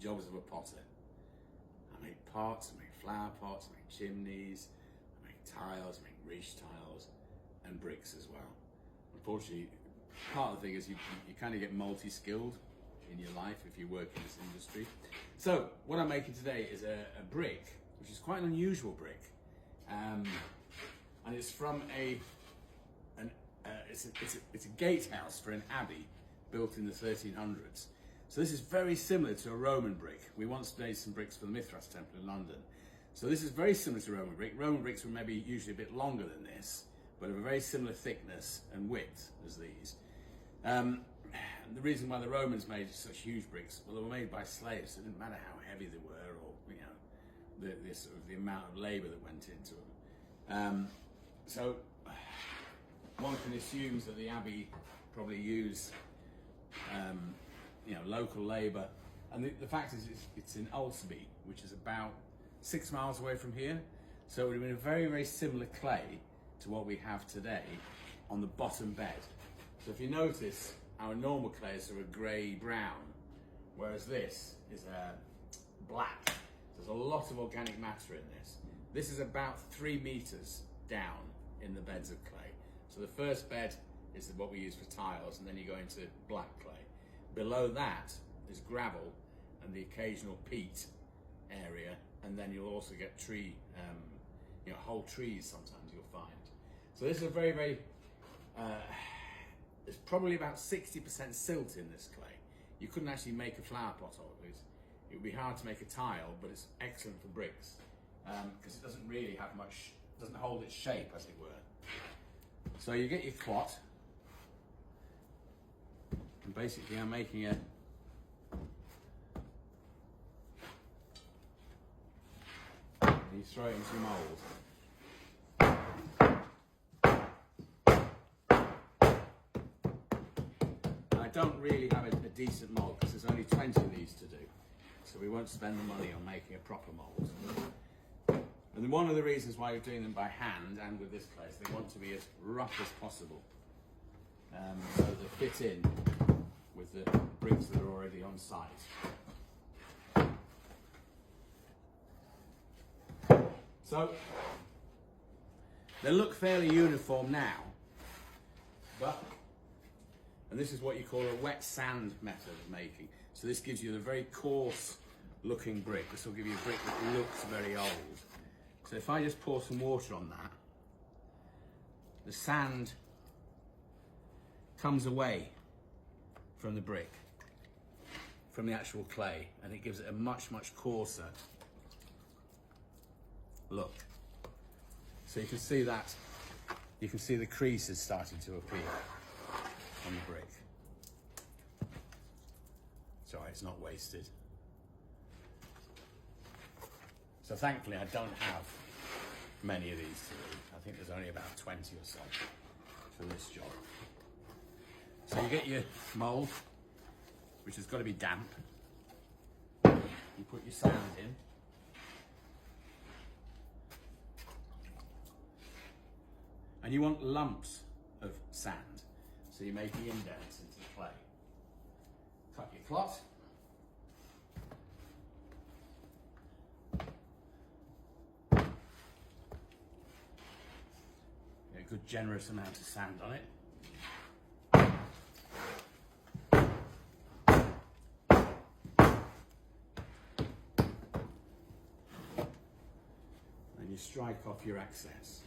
jobs of a potter. I make pots, I make flower pots, I make chimneys, I make tiles, I make ridge tiles, and bricks as well. Unfortunately, part of the thing is you kind of get multi-skilled in your life if you work in this industry. So what I'm making today is a brick, which is quite an unusual brick, and it's from it's a gatehouse for an abbey built in the 1300s. So this is very similar to a Roman brick. We once made some bricks for the Mithras Temple in London. So this is very similar to Roman brick. Roman bricks were maybe usually a bit longer than this, but of a very similar thickness and width as these. The reason why the Romans made such huge bricks, well, they were made by slaves. So it didn't matter how heavy they were, or the sort of the amount of labour that went into them. So one can assume that the abbey probably used local labour, and the fact is it's in Alsby, which is about 6 miles away from here. So it would have been a very, very similar clay to what we have today on the bottom bed. So if you notice, our normal clays are a grey-brown, whereas this is a black. So there's a lot of organic matter in this. This is about 3 meters down in the beds of clay. So the first bed is what we use for tiles, and then you go into black clay. Below that is gravel and the occasional peat area, and then you'll also get tree, whole trees sometimes you'll find. So this is a very, very, there's probably about 60% silt in this clay. You couldn't actually make a flower pot of it. It would be hard to make a tile, but it's excellent for bricks because it doesn't really have much, doesn't hold its shape, as it were. So you get your clot, and basically I'm making a and you throw it into your mould. I don't really have a decent mould because there's only 20 of these to do, so we won't spend the money on making a proper mould. And one of the reasons why we're doing them by hand and with this clay is they want to be as rough as possible, so they fit in with the bricks that are already on site. So they look fairly uniform now, and this is what you call a wet sand method of making. So this gives you a very coarse looking brick. This will give you a brick that looks very old. So if I just pour some water on that, the sand comes away from the brick, from the actual clay, and it gives it a much, much coarser look. So you can see that, you can see the creases starting to appear on the brick. Sorry, it's not wasted. So thankfully I don't have many of these to do. I think there's only about 20 or so for this job. So you get your mould, which has got to be damp. You put your sand in. And you want lumps of sand. So you're making indents into the clay. Cut your clot. Get a good generous amount of sand on it. And you strike off your excess.